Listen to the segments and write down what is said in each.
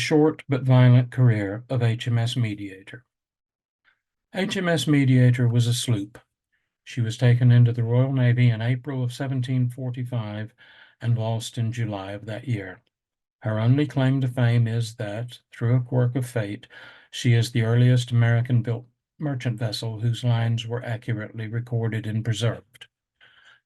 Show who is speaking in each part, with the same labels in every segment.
Speaker 1: short but violent career of HMS Mediator. HMS Mediator was a sloop. She was taken into the Royal Navy in April of 1745 and lost in July of that year. Her only claim to fame is that, through a quirk of fate, she is the earliest American-built merchant vessel whose lines were accurately recorded and preserved.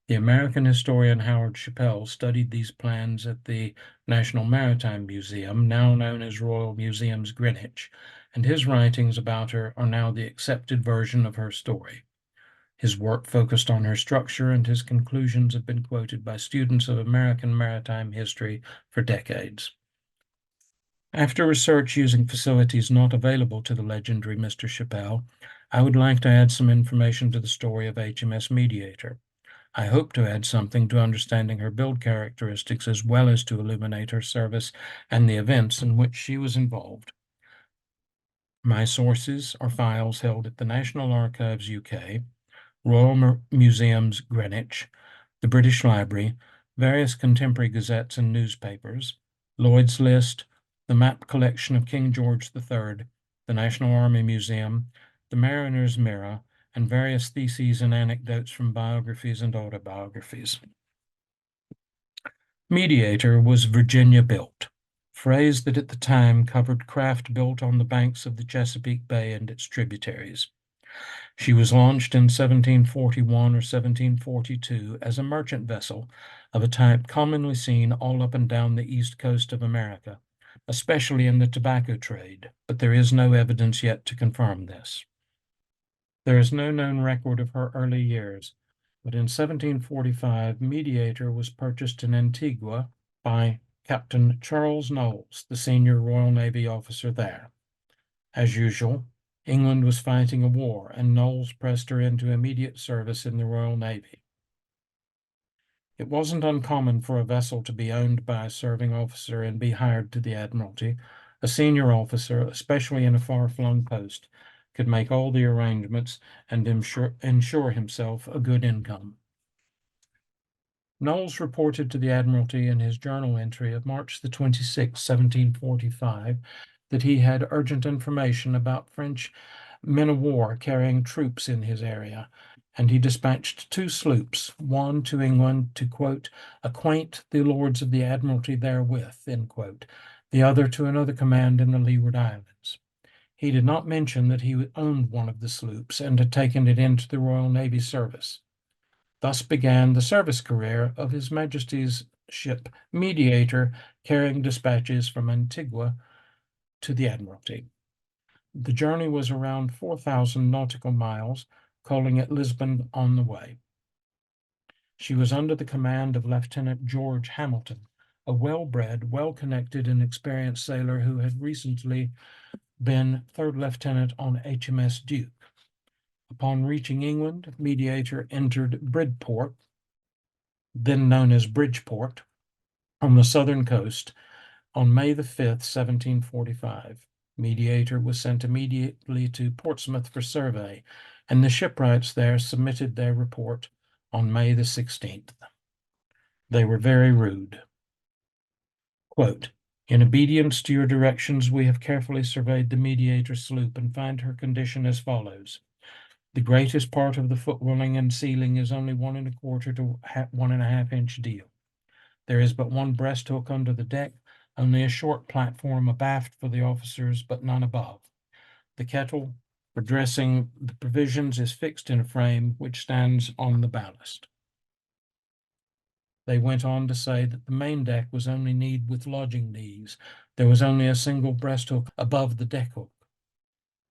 Speaker 1: The American historian Howard Chappell studied these plans at the National Maritime Museum, now known as Royal Museums Greenwich, and his writings about her are now the accepted version of her story. His work focused on her structure, and his conclusions have been quoted by students of American maritime history for decades. After research using facilities not available to the legendary Mr. Chappell, I would like to add some information to the story of HMS Mediator. I hope to add something to understanding her build characteristics as well as to illuminate her service and the events in which she was involved. My sources are files held at the National Archives UK, Royal Museums Greenwich, the British Library, various contemporary gazettes and newspapers, Lloyd's List, the map collection of King George III, the National Army Museum, the Mariner's Mirror, and various theses and anecdotes from biographies and autobiographies. Mediator was Virginia-built, phrase that at the time covered craft built on the banks of the Chesapeake Bay and its tributaries. She was launched in 1741 or 1742 as a merchant vessel of a type commonly seen all up and down the east coast of America, especially in the tobacco trade, but there is no evidence yet to confirm this. There is no known record of her early years, but in 1745, Mediator was purchased in Antigua by Captain Charles Knowles, the senior Royal Navy officer there. As usual, England was fighting a war, and Knowles pressed her into immediate service in the Royal Navy. It wasn't uncommon for a vessel to be owned by a serving officer and be hired to the Admiralty. A senior officer, especially in a far-flung post, could make all the arrangements and ensure himself a good income. Knowles reported to the Admiralty in his journal entry of March the 26th, 1745, that he had urgent information about French men-of-war carrying troops in his area, and he dispatched 2 sloops, one to England to, quote, acquaint the lords of the Admiralty therewith, end quote, the other to another command in the Leeward Islands. He did not mention that he owned one of the sloops and had taken it into the Royal Navy service. Thus began the service career of His Majesty's ship Mediator, carrying dispatches from Antigua to the Admiralty. The journey was around 4,000 nautical miles, calling at Lisbon on the way. She was under the command of Lieutenant George Hamilton, a well-bred, well-connected, and experienced sailor who had recently been third lieutenant on HMS Duke. Upon reaching England, Mediator entered Bridport, then known as Bridgeport, on the southern coast on May the 5th, 1745. Mediator was sent immediately to Portsmouth for survey, and the shipwrights there submitted their report on May the 16th. They were very rude. Quote, in obedience to your directions, we have carefully surveyed the Mediator sloop and find her condition as follows. The greatest part of the footwelling and ceiling is only 1 1/4 to 1 1/2 inch deal. There is but one breast hook under the deck, only a short platform abaft for the officers, but none above. The kettle for dressing the provisions is fixed in a frame which stands on the ballast. They went on to say that the main deck was only kneed with lodging knees. There was only a single breast hook above the deck hook.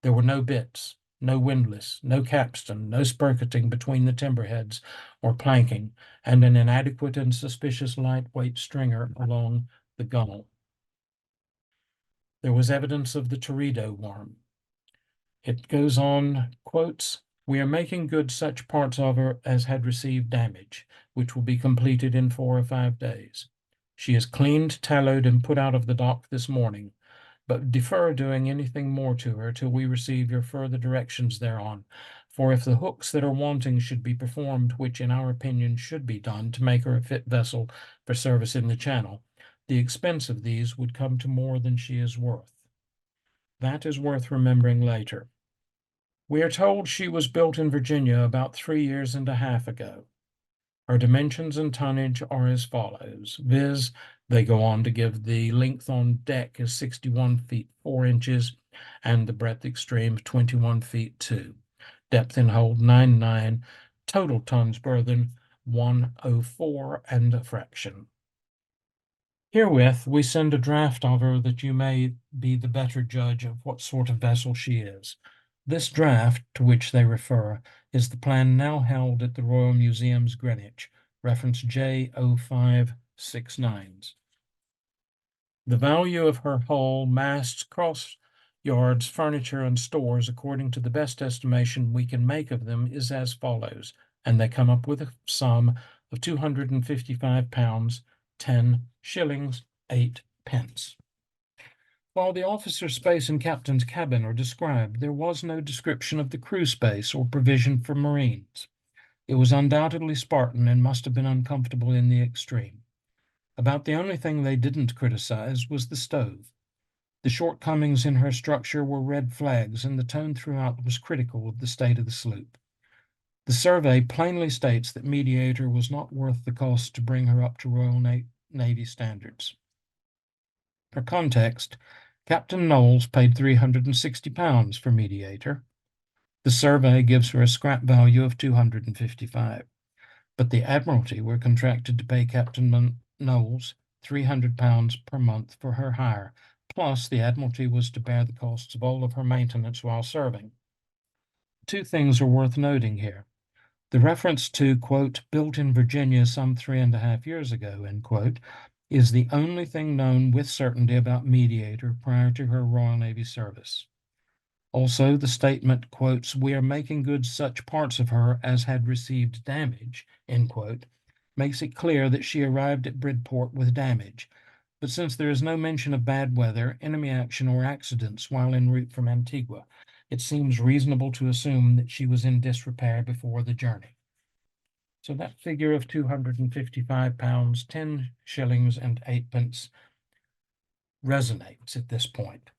Speaker 1: There were no bits, no windlass, no capstan, no spurketing between the timberheads or planking, and an inadequate and suspicious lightweight stringer along the gunwale. There was evidence of the teredo worm. It goes on, quotes, we are making good such parts of her as had received damage, which will be completed in 4 or 5 days. She is cleaned, tallowed, and put out of the dock this morning, but defer doing anything more to her till we receive your further directions thereon. For if the hooks that are wanting should be performed, which in our opinion should be done to make her a fit vessel for service in the Channel, the expense of these would come to more than she is worth. That is worth remembering later. We are told she was built in Virginia about 3 years and a half ago. Her dimensions and tonnage are as follows, viz., they go on to give the length on deck is 61 feet 4 inches and the breadth extreme 21 feet 2. Depth in hold 99, total tons burthen 104 and a fraction. Herewith we send a draft of her that you may be the better judge of what sort of vessel she is. This draft, to which they refer, is the plan now held at the Royal Museums, Greenwich, reference J0569. The value of her hull, masts, cross yards, furniture, and stores, according to the best estimation we can make of them, is as follows, and they come up with a sum of £255, 10 shillings, 8 pence. While the officer's space and captain's cabin are described, there was no description of the crew space or provision for marines. It was undoubtedly Spartan and must have been uncomfortable in the extreme. About the only thing they didn't criticize was the stove. The shortcomings in her structure were red flags, and the tone throughout was critical of the state of the sloop. The survey plainly states that Mediator was not worth the cost to bring her up to Royal Navy standards. For context, Captain Knowles paid £360 for Mediator. The survey gives her a scrap value of £255, but the Admiralty were contracted to pay Captain Knowles £300 per month for her hire, plus the Admiralty was to bear the costs of all of her maintenance while serving. Two things are worth noting here. The reference to, quote, built in Virginia some 3.5 years ago, end quote, is the only thing known with certainty about Mediator prior to her Royal Navy service. Also, the statement quotes, we are making good such parts of her as had received damage, end quote, makes it clear that she arrived at Bridport with damage. But since there is no mention of bad weather, enemy action, or accidents while en route from Antigua, it seems reasonable to assume that she was in disrepair before the journey. So that figure of £255, 10 shillings and 8 pence resonates at this point.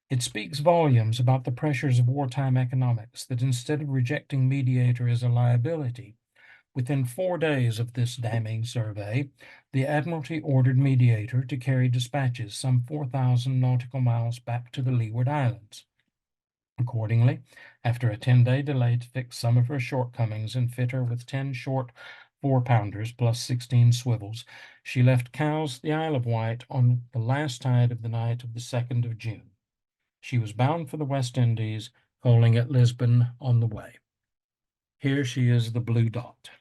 Speaker 1: It speaks volumes about the pressures of wartime economics that instead of rejecting Mediator as a liability, within 4 days of this damning survey, the Admiralty ordered Mediator to carry dispatches some 4,000 nautical miles back to the Leeward Islands. Accordingly, after a 10-day delay to fix some of her shortcomings and fit her with 10 short 4-pounders plus 16 swivels, she left Cowes, the Isle of Wight, on the last tide of the night of the 2nd of June. She was bound for the West Indies, calling at Lisbon on the way. Here she is, the blue dot.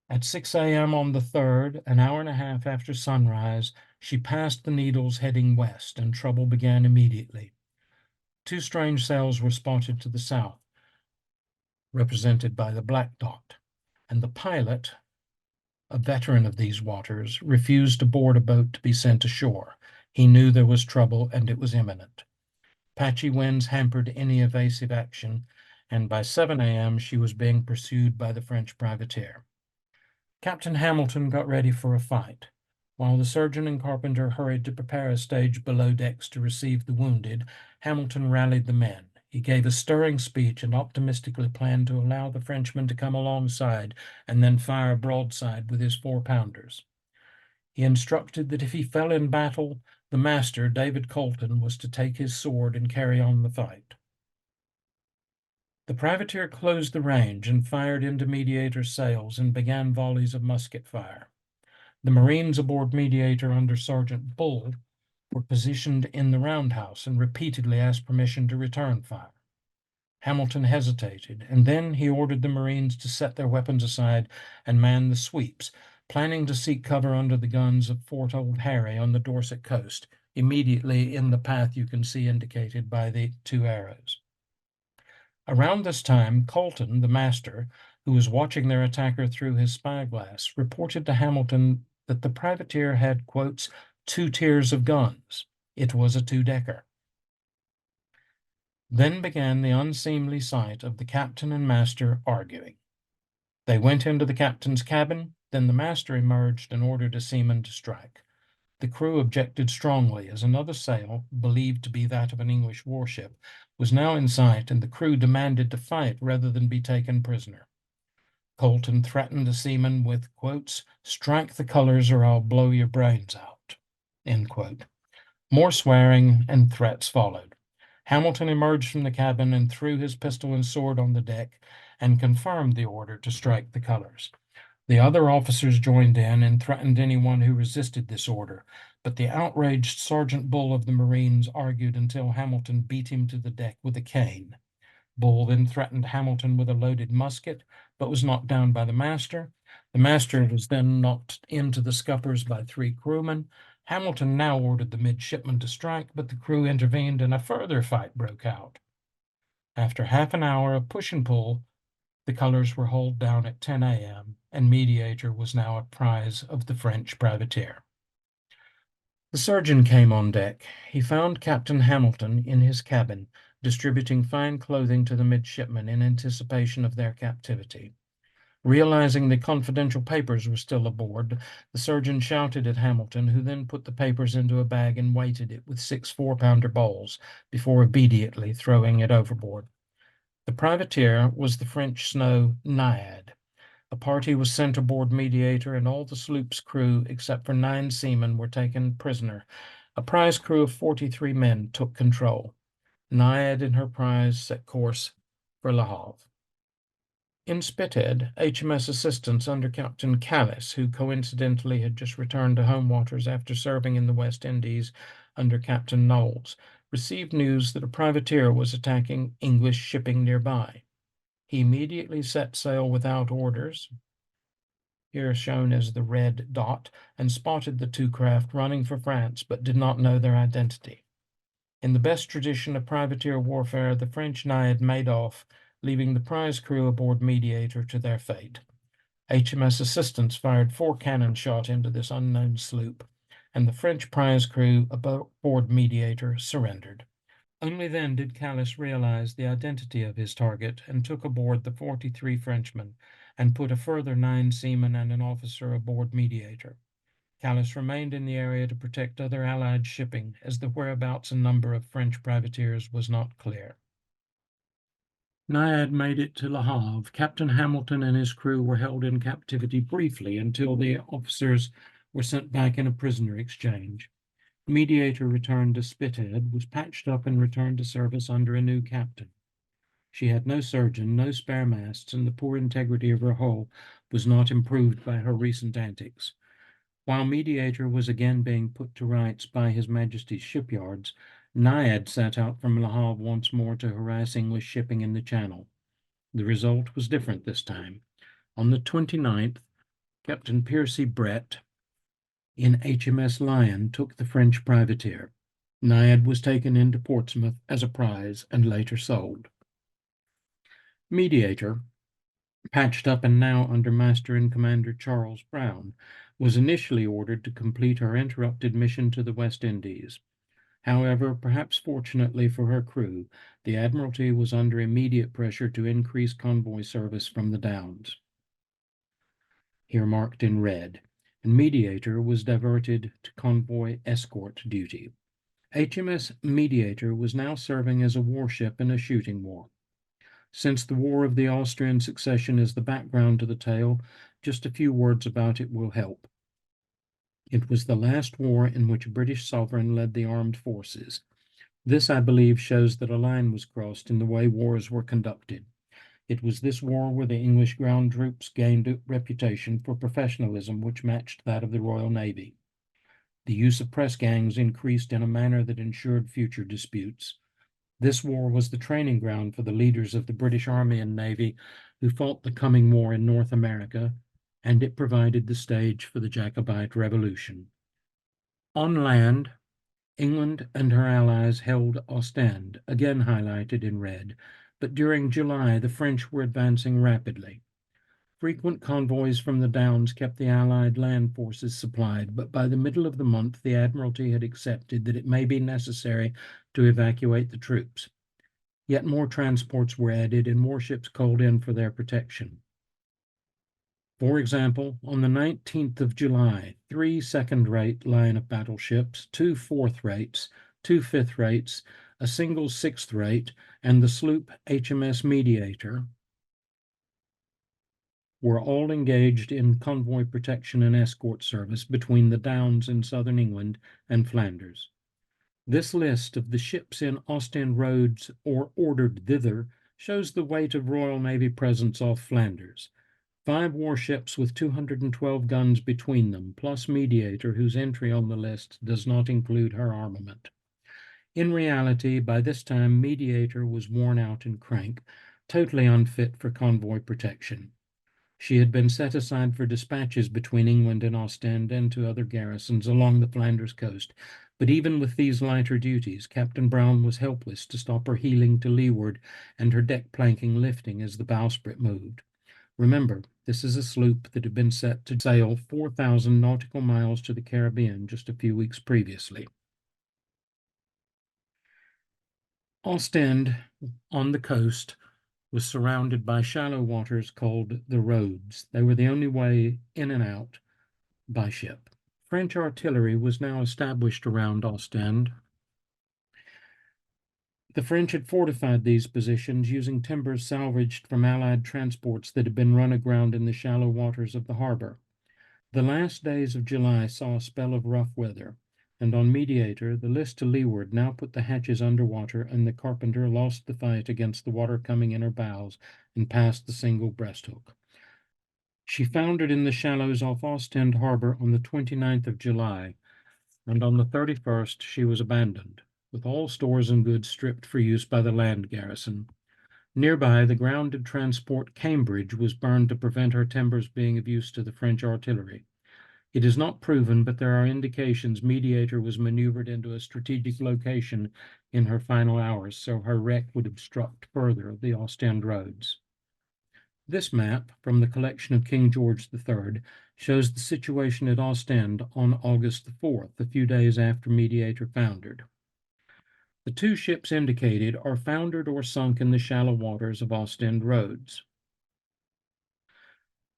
Speaker 1: At 6 a.m. on the 3rd, an hour and a half after sunrise, she passed the Needles heading west, and trouble began immediately. 2 strange sails were spotted to the south, represented by the black dot, and the pilot, a veteran of these waters, refused to board a boat to be sent ashore. He knew there was trouble and it was imminent. Patchy winds hampered any evasive action, and by 7 a.m. she was being pursued by the French privateer. Captain Hamilton got ready for a fight. While the surgeon and carpenter hurried to prepare a stage below decks to receive the wounded, Hamilton rallied the men. He gave a stirring speech and optimistically planned to allow the Frenchmen to come alongside and then fire broadside with his 4-pounders. He instructed that if he fell in battle, the master, David Colton, was to take his sword and carry on the fight. The privateer closed the range and fired into Mediator's sails and began volleys of musket fire. The Marines aboard Mediator under Sergeant Bull were positioned in the roundhouse and repeatedly asked permission to return fire. Hamilton hesitated, and then he ordered the Marines to set their weapons aside and man the sweeps, planning to seek cover under the guns of Fort Old Harry on the Dorset coast, immediately in the path you can see indicated by the 2 arrows. Around this time, Colton, the master, who was watching their attacker through his spyglass, reported to Hamilton that the privateer had, quotes, 2 tiers of guns. It was a 2-decker. Then began the unseemly sight of the captain and master arguing. They went into the captain's cabin, Then the master emerged and ordered a seaman to strike. The crew objected strongly, as another sail, believed to be that of an English warship, was now in sight, and the crew demanded to fight rather than be taken prisoner. Colton threatened the seamen with, quotes, "Strike the colors or I'll blow your brains out," end quote. More swearing and threats followed. Hamilton emerged from the cabin and threw his pistol and sword on the deck and confirmed the order to strike the colors. The other officers joined in and threatened anyone who resisted this order, but the outraged Sergeant Bull of the Marines argued until Hamilton beat him to the deck with a cane. Bull then threatened Hamilton with a loaded musket, but was knocked down by the master. The master was then knocked into the scuppers by 3 crewmen. Hamilton now ordered the midshipmen to strike, but the crew intervened and a further fight broke out. After half an hour of push and pull, the colors were hauled down at 10 a.m., and Mediator was now a prize of the French privateer. The surgeon came on deck. He found Captain Hamilton in his cabin, distributing fine clothing to the midshipmen in anticipation of their captivity. Realizing the confidential papers were still aboard, the surgeon shouted at Hamilton, who then put the papers into a bag and weighted it with 6 4-pounder balls before immediately throwing it overboard. The privateer was the French snow Naiad. A party was sent aboard Mediator, and all the sloop's crew, except for 9 seamen, were taken prisoner. A prize crew of 43 men took control. Naiad and her prize set course for Le Havre. In Spithead, HMS Assistance under Captain Callis, who coincidentally had just returned to home waters after serving in the West Indies under Captain Knowles, received news that a privateer was attacking English shipping nearby. He immediately set sail without orders, here shown as the red dot, and spotted the 2 craft running for France, but did not know their identity. In the best tradition of privateer warfare, the French Naiad made off, leaving the prize crew aboard Mediator to their fate. HMS Assistance fired 4 cannon shot into this unknown sloop, and the French prize crew aboard Mediator surrendered. Only then did Callis realize the identity of his target and took aboard the 43 Frenchmen and put a further 9 seamen and an officer aboard Mediator. Callis remained in the area to protect other Allied shipping, as the whereabouts and number of French privateers was not clear. Naiad made it to Le Havre. Captain Hamilton and his crew were held in captivity briefly until the officers were sent back in a prisoner exchange. Mediator returned to Spithead, was patched up and returned to service under a new captain. She had no surgeon, no spare masts, and the poor integrity of her hull was not improved by her recent antics. While Mediator was again being put to rights by His Majesty's shipyards, Naiad set out from Le Havre once more to harass English shipping in the Channel. The result was different this time. On the 29th, Captain Piercy Brett in HMS Lion took the French privateer. Naiad was taken into Portsmouth as a prize and later sold. Mediator, patched up and now under Master and Commander Charles Brown, was initially ordered to complete her interrupted mission to the West Indies. However, perhaps fortunately for her crew, the Admiralty was under immediate pressure to increase convoy service from the Downs, here marked in red, and Mediator was diverted to convoy escort duty. HMS Mediator was now serving as a warship in a shooting war. Since the War of the Austrian Succession is the background to the tale, just a few words about it will help. It was the last war in which a British sovereign led the armed forces. This, I believe, shows that a line was crossed in the way wars were conducted. It was this war where the English ground troops gained a reputation for professionalism which matched that of the Royal Navy. The use of press gangs increased in a manner that ensured future disputes. This war was the training ground for the leaders of the British Army and Navy who fought the coming war in North America, and it provided the stage for the Jacobite Revolution. On land, England and her allies held Ostend, again highlighted in red, but during July the French were advancing rapidly. Frequent convoys from the Downs kept the Allied land forces supplied, but by the middle of the month the Admiralty had accepted that it may be necessary to evacuate the troops. Yet more transports were added and warships called in for their protection. For example, on the 19th of July, 3 second-rate line of battleships, 2 fourth-rates, 2 fifth-rates, a single sixth-rate, and the sloop HMS Mediator were all engaged in convoy protection and escort service between the Downs in southern England and Flanders. This list of the ships in Ostend Roads or ordered thither shows the weight of Royal Navy presence off Flanders. 5 warships with 212 guns between them, plus Mediator, whose entry on the list does not include her armament. In reality, by this time, Mediator was worn out and crank, totally unfit for convoy protection. She had been set aside for dispatches between England and Ostend and to other garrisons along the Flanders coast, but even with these lighter duties, Captain Brown was helpless to stop her heeling to leeward and her deck planking lifting as the bowsprit moved. Remember, this is a sloop that had been set to sail 4,000 nautical miles to the Caribbean just a few weeks previously. Ostend, on the coast, was surrounded by shallow waters called the roads. They were the only way in and out by ship. French artillery was now established around Ostend. The French had fortified these positions using timbers salvaged from Allied transports that had been run aground in the shallow waters of the harbor. The last days of July saw a spell of rough weather, and on Mediator, the list to leeward now put the hatches underwater, and the Carpenter lost the fight against the water coming in her bows and past the single breasthook. She foundered in the shallows off Ostend Harbor on the 29th of July, and on the 31st she was abandoned, with all stores and goods stripped for use by the land garrison. Nearby, the grounded transport Cambridge was burned to prevent her timbers being of use to the French artillery. It is not proven, but there are indications Mediator was maneuvered into a strategic location in her final hours, so her wreck would obstruct further the Ostend roads. This map, from the collection of King George III, shows the situation at Ostend on August the 4th, a few days after Mediator foundered. The 2 ships indicated are foundered or sunk in the shallow waters of Ostend Roads.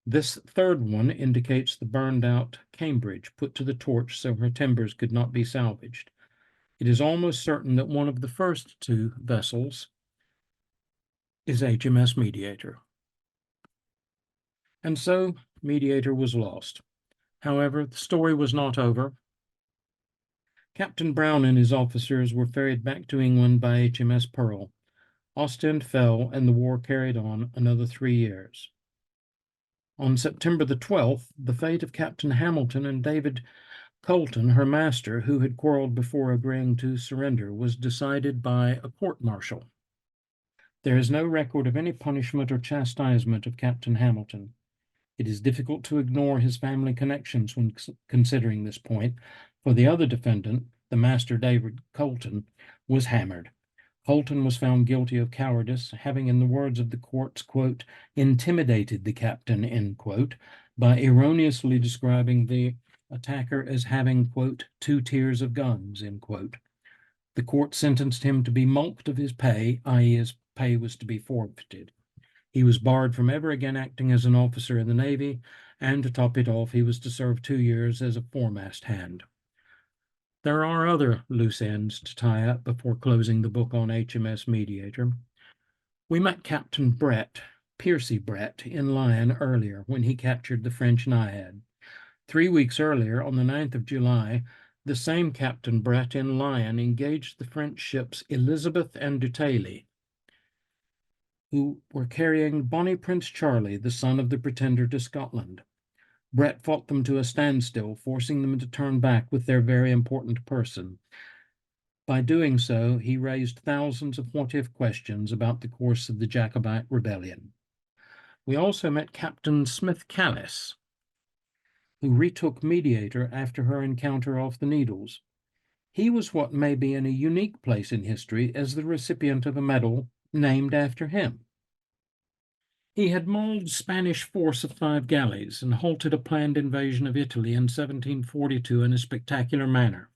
Speaker 1: This third one indicates the burned-out Cambridge, put to the torch so her timbers could not be salvaged. It is almost certain that one of the first 2 vessels is HMS Mediator. And so Mediator was lost. However, the story was not over. Captain Brown and his officers were ferried back to England by HMS Pearl. Ostend fell, and the war carried on another 3 years. On September the 12th, the fate of Captain Hamilton and David Colton, her master, who had quarreled before agreeing to surrender, was decided by a court-martial. There is no record of any punishment or chastisement of Captain Hamilton. It is difficult to ignore his family connections when considering this point, for the other defendant, the master David Colton, was hammered. Colton was found guilty of cowardice, having, in the words of the courts, quote, intimidated the captain, end quote, by erroneously describing the attacker as having, quote, 2 tiers of guns, end quote. The court sentenced him to be mulcted of his pay, i.e. his pay was to be forfeited. He was barred from ever again acting as an officer in the Navy, and to top it off, he was to serve 2 years as a foremast hand. There are other loose ends to tie up before closing the book on HMS Mediator. We met Captain Brett, Piercy Brett, in Lyon earlier when he captured the French Naiad. 3 weeks earlier, on the 9th of July, the same Captain Brett in Lyon engaged the French ships Elizabeth and Dutailly, who were carrying Bonnie Prince Charlie, the son of the Pretender to Scotland. Brett fought them to a standstill, forcing them to turn back with their very important person. By doing so, he raised thousands of what-if questions about the course of the Jacobite rebellion. We also met Captain Smith Callis, who retook Mediator after her encounter off the Needles. He was what may be in a unique place in history as the recipient of a medal named after him. He had mauled a Spanish force of 5 galleys and halted a planned invasion of Italy in 1742 in a spectacular manner.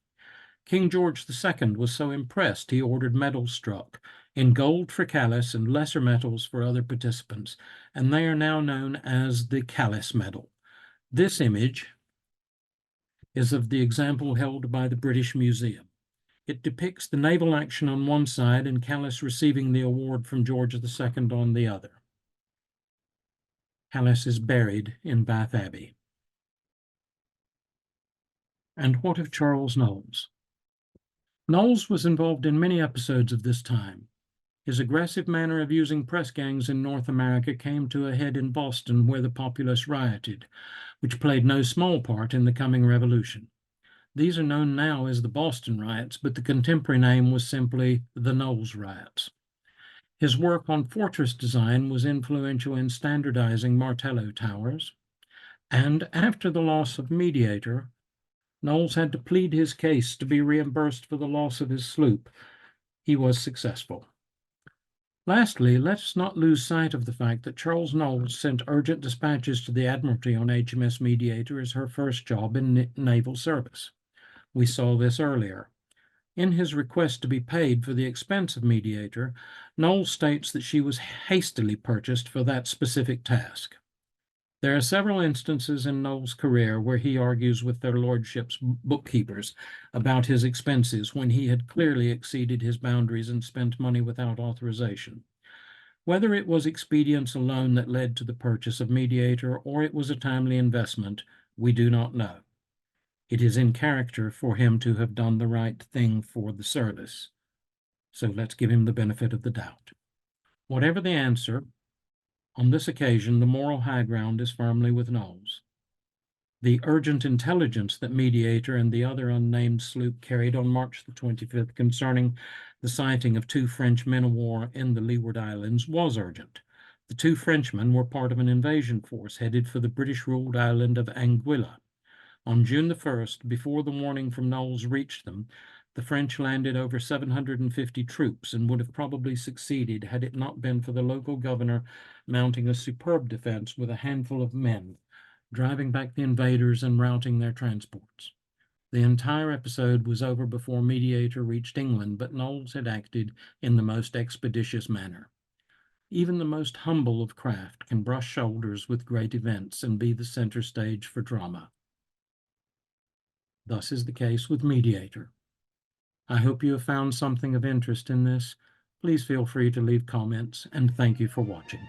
Speaker 1: King George II was so impressed he ordered medals struck, in gold for Calais and lesser metals for other participants, and they are now known as the Calais Medal. This image is of the example held by the British Museum. It depicts the naval action on one side and Calais receiving the award from George II on the other. Calais is buried in Bath Abbey. And what of Charles Knowles? Knowles was involved in many episodes of this time. His aggressive manner of using press gangs in North America came to a head in Boston, where the populace rioted, which played no small part in the coming revolution. These are known now as the Boston riots, but the contemporary name was simply the Knowles riots. His work on fortress design was influential in standardizing Martello towers, and after the loss of Mediator, Knowles had to plead his case to be reimbursed for the loss of his sloop. He was successful. Lastly, let us not lose sight of the fact that Charles Knowles sent urgent dispatches to the Admiralty on HMS Mediator as her first job in naval service. We saw this earlier. In his request to be paid for the expense of Mediator, Knowles states that she was hastily purchased for that specific task. There are several instances in Knowles' career where he argues with their lordships' bookkeepers about his expenses when he had clearly exceeded his boundaries and spent money without authorization. Whether it was expedience alone that led to the purchase of Mediator or it was a timely investment, we do not know. It is in character for him to have done the right thing for the service. So let's give him the benefit of the doubt. Whatever the answer, on this occasion, the moral high ground is firmly with Knowles. The urgent intelligence that Mediator and the other unnamed sloop carried on March the 25th concerning the sighting of 2 French men-of-war in the Leeward Islands was urgent. The 2 Frenchmen were part of an invasion force headed for the British-ruled island of Anguilla. On June the 1st, before the warning from Knowles reached them, the French landed over 750 troops and would have probably succeeded had it not been for the local governor mounting a superb defense with a handful of men, driving back the invaders and routing their transports. The entire episode was over before Mediator reached England, but Knowles had acted in the most expeditious manner. Even the most humble of craft can brush shoulders with great events and be the center stage for drama. Thus is the case with Mediator. I hope you have found something of interest in this. Please feel free to leave comments, and thank you for watching.